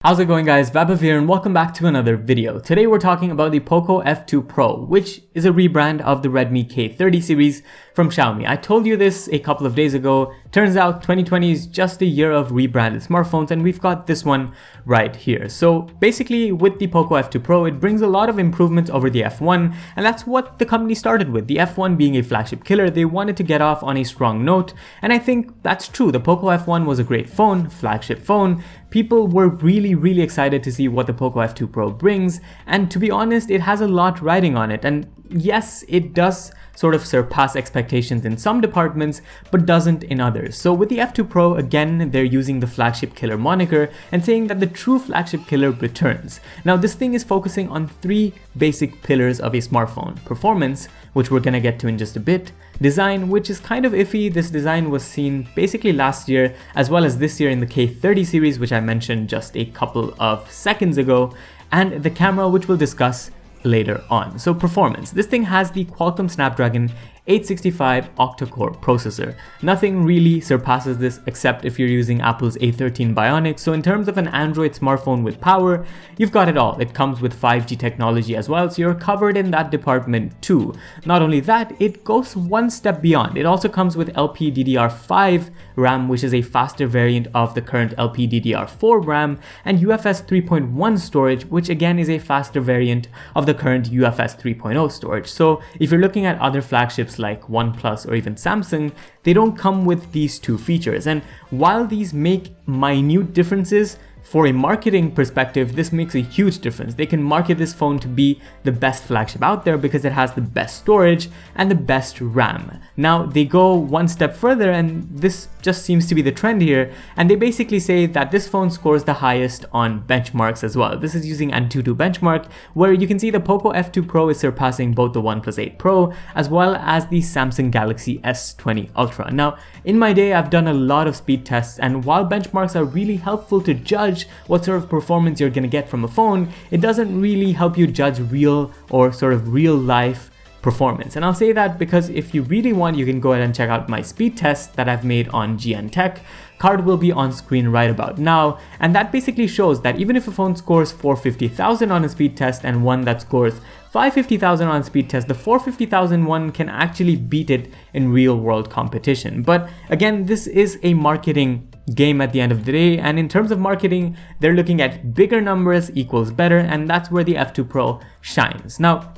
How's it going, guys? Vaibhav here and welcome back to another video. Today we're talking about the Poco F2 Pro, which is a rebrand of the Redmi K30 series from Xiaomi. I told you this a couple of days ago. Turns out 2020 is just a year of rebranded smartphones and we've got this one right here. So basically with the Poco F2 Pro, it brings a lot of improvements over the F1, and that's what the company started with. The F1 being a flagship killer, they wanted to get off on a strong note, and I think that's true. The Poco F1 was a great phone, flagship phone. People were really excited to see what the Poco F2 Pro brings, and to be honest, it has a lot riding on it. And yes, it does sort of surpass expectations in some departments, but doesn't in others. So with the F2 Pro, again, they're using the flagship killer moniker and saying that the true flagship killer returns. Now, this thing is focusing on three basic pillars of a smartphone: performance, which we're gonna get to in just a bit; design, which is kind of iffy. This design was seen basically last year as well as this year in the K30 series, which I mentioned just a couple of seconds ago; and the camera, which we'll discuss later on. So performance, this thing has the Qualcomm Snapdragon 865 octa-core processor. Nothing really surpasses this except if you're using Apple's A13 Bionic. So in terms of an Android smartphone with power, you've got it all. It comes with 5G technology as well, so you're covered in that department too. Not only that, it goes one step beyond. It also comes with LPDDR5 RAM, which is a faster variant of the current LPDDR4 RAM, and UFS 3.1 storage, which again is a faster variant of the current UFS 3.0 storage. So if you're looking at other flagships like OnePlus or even Samsung, they don't come with these two features. And while these make minute differences, for a marketing perspective, this makes a huge difference. They can market this phone to be the best flagship out there because it has the best storage and the best RAM. Now, they go one step further, and this just seems to be the trend here, and they basically say that this phone scores the highest on benchmarks as well. This is using Antutu benchmark, where you can see the Poco F2 Pro is surpassing both the OnePlus 8 Pro as well as the Samsung Galaxy S20 Ultra. Now, in my day, I've done a lot of speed tests, and while benchmarks are really helpful to judge what sort of performance you're going to get from a phone, it doesn't really help you judge real or sort of real life performance. And I'll say that because if you really want, you can go ahead and check out my speed test that I've made on GN Tech. Card will be on screen right about now, and that basically shows that even if a phone scores 450,000 on a speed test and one that scores 550,000 on speed test, the 450,000 one can actually beat it in real world competition. But again, this is a marketing game at the end of the day, and in terms of marketing, they're looking at bigger numbers equals better, and that's where the F2 Pro shines. Now,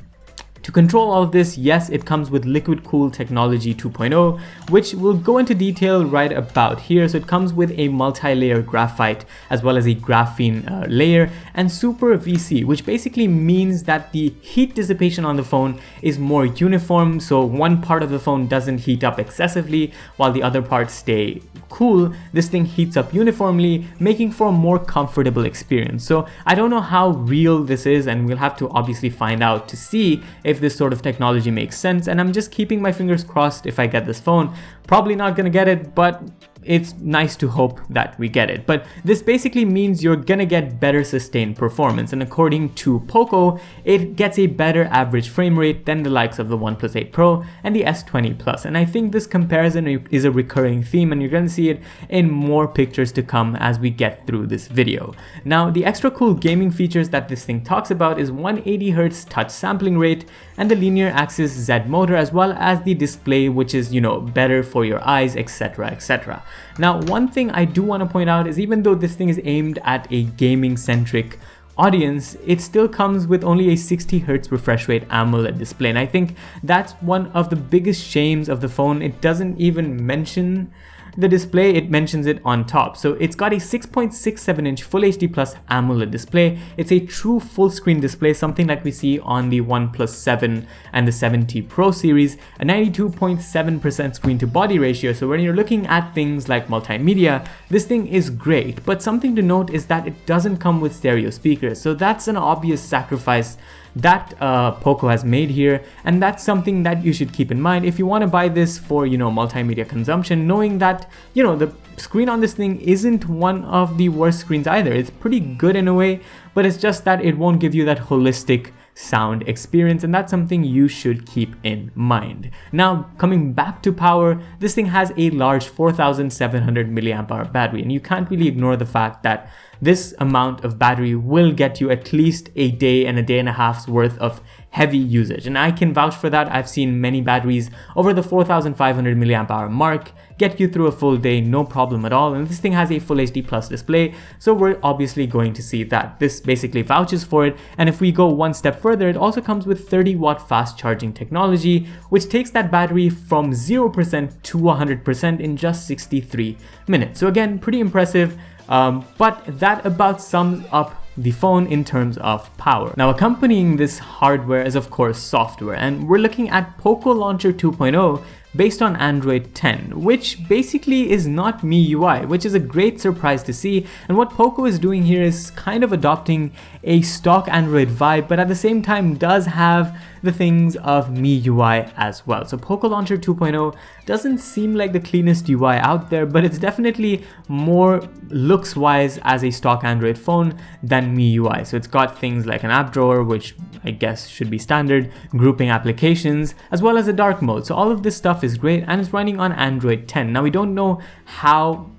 to control all of this, yes, it comes with Liquid Cool Technology 2.0, which we'll go into detail right about here. So it comes with a multi-layer graphite as well as a graphene layer, and Super VC, which basically means that the heat dissipation on the phone is more uniform. So one part of the phone doesn't heat up excessively while the other parts stay cool. This thing heats up uniformly, making for a more comfortable experience. So I don't know how real this is, and we'll have to obviously find out to see if this sort of technology makes sense, and I'm just keeping my fingers crossed if I get this phone. Probably not gonna get it, but it's nice to hope that we get it. But this basically means you're gonna get better sustained performance, and according to Poco, it gets a better average frame rate than the likes of the OnePlus 8 Pro and the S20 Plus. And I think this comparison is a recurring theme, and you're gonna see it in more pictures to come as we get through this video. Now, the extra cool gaming features that this thing talks about is 180Hz touch sampling rate and the linear axis Z motor, as well as the display, which is, better for your eyes, etc, etc. Now, one thing I do want to point out is even though this thing is aimed at a gaming centric audience, it still comes with only a 60Hz refresh rate AMOLED display, and I think that's one of the biggest shames of the phone. It doesn't even mention the display, it mentions it on top. So it's got a 6.67 inch Full HD Plus AMOLED display. It's a true full screen display, something like we see on the OnePlus 7 and the 7T Pro series, a 92.7% screen to body ratio. So when you're looking at things like multimedia, this thing is great. But something to note is that it doesn't come with stereo speakers. So that's an obvious sacrifice that Poco has made here, and that's something that you should keep in mind if you want to buy this for multimedia consumption, knowing that the screen on this thing isn't one of the worst screens either. It's pretty good in a way, but it's just that it won't give you that holistic sound experience, and that's something you should keep in mind. Now, coming back to power, this thing has a large 4700 milliamp hour battery, and you can't really ignore the fact that this amount of battery will get you at least a day and a half's worth of heavy usage. And I can vouch for that. I've seen many batteries over the 4500 milliamp hour mark get you through a full day, no problem at all. And this thing has a full HD plus display, so we're obviously going to see that. This basically vouches for it. And if we go one step further, it also comes with 30-watt fast charging technology, which takes that battery from 0% to 100% in just 63 minutes. So again, pretty impressive. But that about sums up the phone in terms of power. Now, accompanying this hardware is of course software, and we're looking at Poco Launcher 2.0 based on Android 10, which basically is not MIUI, which is a great surprise to see. And what Poco is doing here is kind of adopting a stock Android vibe, but at the same time does have the things of MIUI as well. So Poco Launcher 2.0 doesn't seem like the cleanest UI out there, but it's definitely more looks wise as a stock Android phone than MIUI. So it's got things like an app drawer, which I guess should be standard, grouping applications, as well as a dark mode. So all of this stuff is great, and it's running on Android 10. Now, we don't know how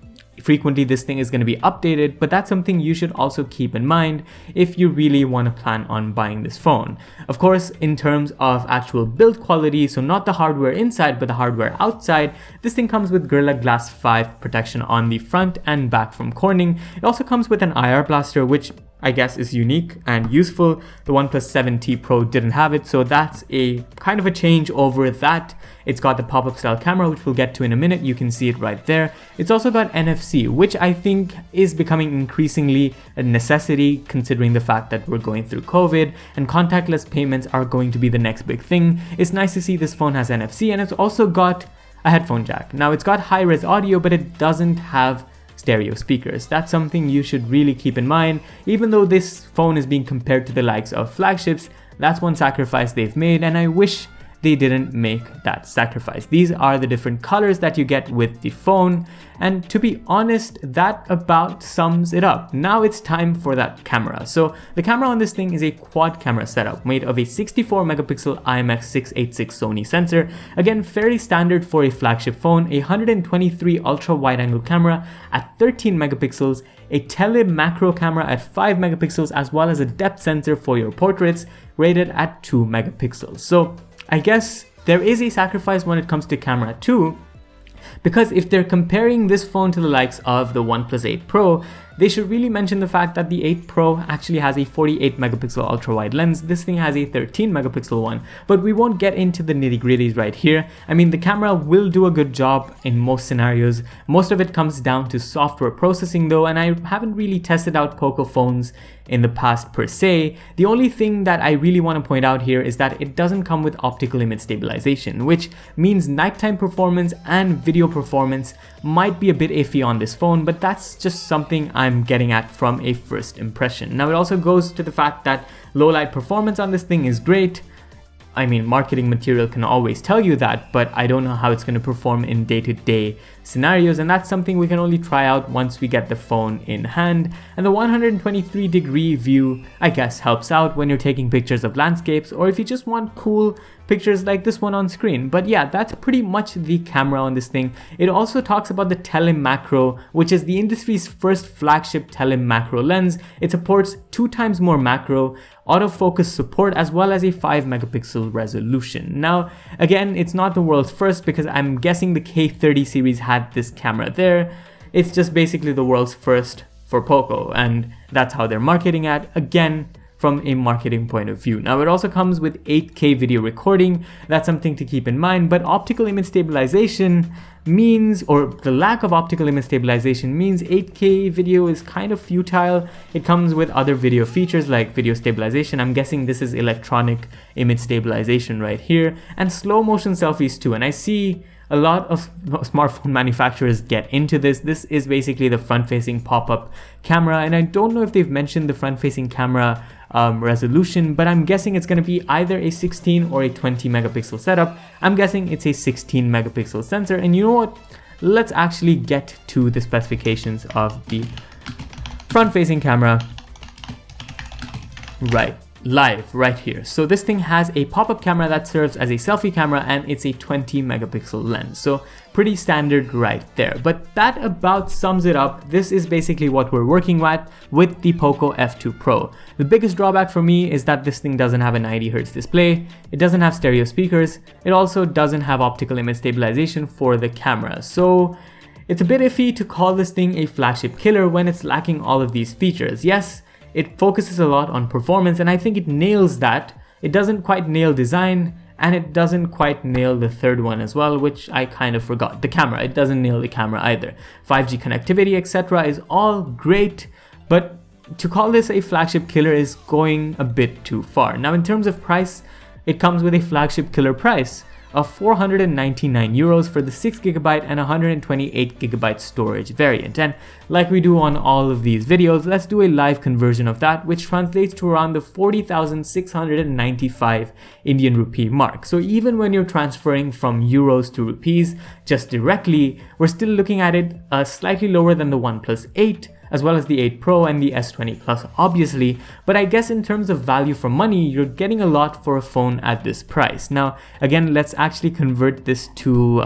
frequently this thing is going to be updated, but that's something you should also keep in mind if you really want to plan on buying this phone. Of course, in terms of actual build quality, so not the hardware inside but the hardware outside, this thing comes with Gorilla Glass 5 protection on the front and back from Corning. It also comes with an IR blaster, which I guess is unique and useful. The OnePlus 7T Pro didn't have it, so that's a kind of a change over that. It's got the pop-up style camera, which we'll get to in a minute. You can see it right there. It's also got NFC, which I think is becoming increasingly a necessity considering the fact that we're going through COVID and contactless payments are going to be the next big thing. It's nice to see this phone has NFC, and it's also got a headphone jack. Now, it's got high-res audio, but it doesn't have stereo speakers. That's something you should really keep in mind. Even though this phone is being compared to the likes of flagships, that's one sacrifice they've made, and I wish they didn't make that sacrifice. These are the different colors that you get with the phone, and to be honest, that about sums it up. Now it's time for that camera. So the camera on this thing is a quad camera setup made of a 64 megapixel IMX686 Sony sensor. Again, fairly standard for a flagship phone, a 123 ultra wide angle camera at 13 megapixels, a tele macro camera at 5 megapixels, as well as a depth sensor for your portraits rated at 2 megapixels. So I guess there is a sacrifice when it comes to camera too, because if they're comparing this phone to the likes of the OnePlus 8 Pro, they should really mention the fact that the 8 Pro actually has a 48 megapixel ultra wide lens. This thing has a 13 megapixel one, but we won't get into the nitty gritties right here. I mean, the camera will do a good job in most scenarios. Most of it comes down to software processing though, and I haven't really tested out Poco phones in the past per se. The only thing that I really want to point out here is that it doesn't come with optical image stabilization, which means nighttime performance and video performance might be a bit iffy on this phone, but that's just something I'm getting at from a first impression. Now, it also goes to the fact that low light performance on this thing is great. I mean, marketing material can always tell you that, but I don't know how it's going to perform in day-to-day scenarios, and that's something we can only try out once we get the phone in hand. And the 123-degree view, I guess, helps out when you're taking pictures of landscapes, or if you just want cool pictures like this one on screen. But yeah, that's pretty much the camera on this thing. It also talks about the telemacro, which is the industry's first flagship telemacro lens. It supports 2 times more macro, autofocus support, as well as a 5 megapixel resolution. Now, again, it's not the world's first because I'm guessing the K30 series had this camera there. It's just basically the world's first for Poco, and that's how they're marketing it. Again, from a marketing point of view. Now, it also comes with 8K video recording. That's something to keep in mind, but optical image stabilization means, or the lack of optical image stabilization means 8K video is kind of futile. It comes with other video features like video stabilization. I'm guessing this is electronic image stabilization right here, and slow motion selfies too. And I see a lot of smartphone manufacturers get into this. This is basically the front-facing pop-up camera, and I don't know if they've mentioned the front-facing camera resolution, but I'm guessing it's going to be either a 16 or a 20 megapixel setup. I'm guessing it's a 16 megapixel sensor, and you know what? Let's actually get to the specifications of the front-facing camera right here. So this thing has a pop-up camera that serves as a selfie camera, and it's a 20 megapixel lens. So pretty standard right there. But that about sums it up. This is basically what we're working at with the Poco F2 Pro. The biggest drawback for me is that this thing doesn't have a 90Hz display, it doesn't have stereo speakers, it also doesn't have optical image stabilization for the camera. So it's a bit iffy to call this thing a flagship killer when it's lacking all of these features. Yes, it focuses a lot on performance, and I think it nails that. It doesn't quite nail design, and it doesn't quite nail the third one as well, which I kind of forgot. The camera, it doesn't nail the camera either. 5G connectivity, etc. is all great, but to call this a flagship killer is going a bit too far. Now, in terms of price, it comes with a flagship killer price of 499 euros for the 6GB and 128GB storage variant. And like we do on all of these videos, let's do a live conversion of that, which translates to around the 40,695 Indian rupee mark. So even when you're transferring from euros to rupees just directly, we're still looking at it slightly lower than the OnePlus 8, as well as the 8 Pro and the S20 Plus, obviously. But I guess in terms of value for money, you're getting a lot for a phone at this price. Now, again, let's actually convert this to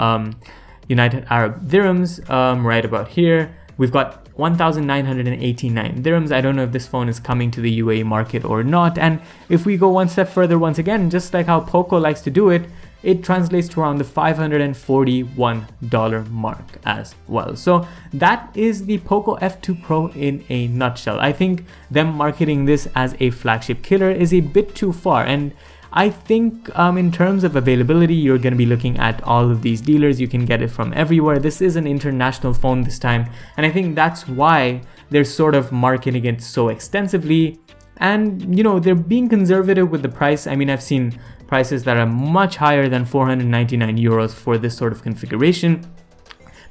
United Arab dirhams right about here. We've got 1,989 dirhams. I don't know if this phone is coming to the UAE market or not. And if we go one step further, once again, just like how Poco likes to do it, it translates to around the $541 mark as well. So that is the Poco F2 Pro in a nutshell. I think them marketing this as a flagship killer is a bit too far, and I think in terms of availability, you're going to be looking at all of these dealers. You can get it from everywhere. This is an international phone this time, and I think that's why they're sort of marketing it so extensively. And you know, they're being conservative with the price. I mean, I've seen prices that are much higher than 499 euros for this sort of configuration.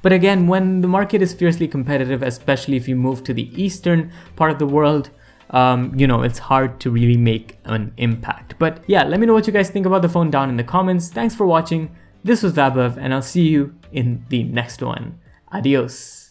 But again, when the market is fiercely competitive, especially if you move to the eastern part of the world, you know, it's hard to really make an impact. But yeah, let me know what you guys think about the phone down in the comments. Thanks for watching. This was Vaibhav, and I'll see you in the next one. Adios.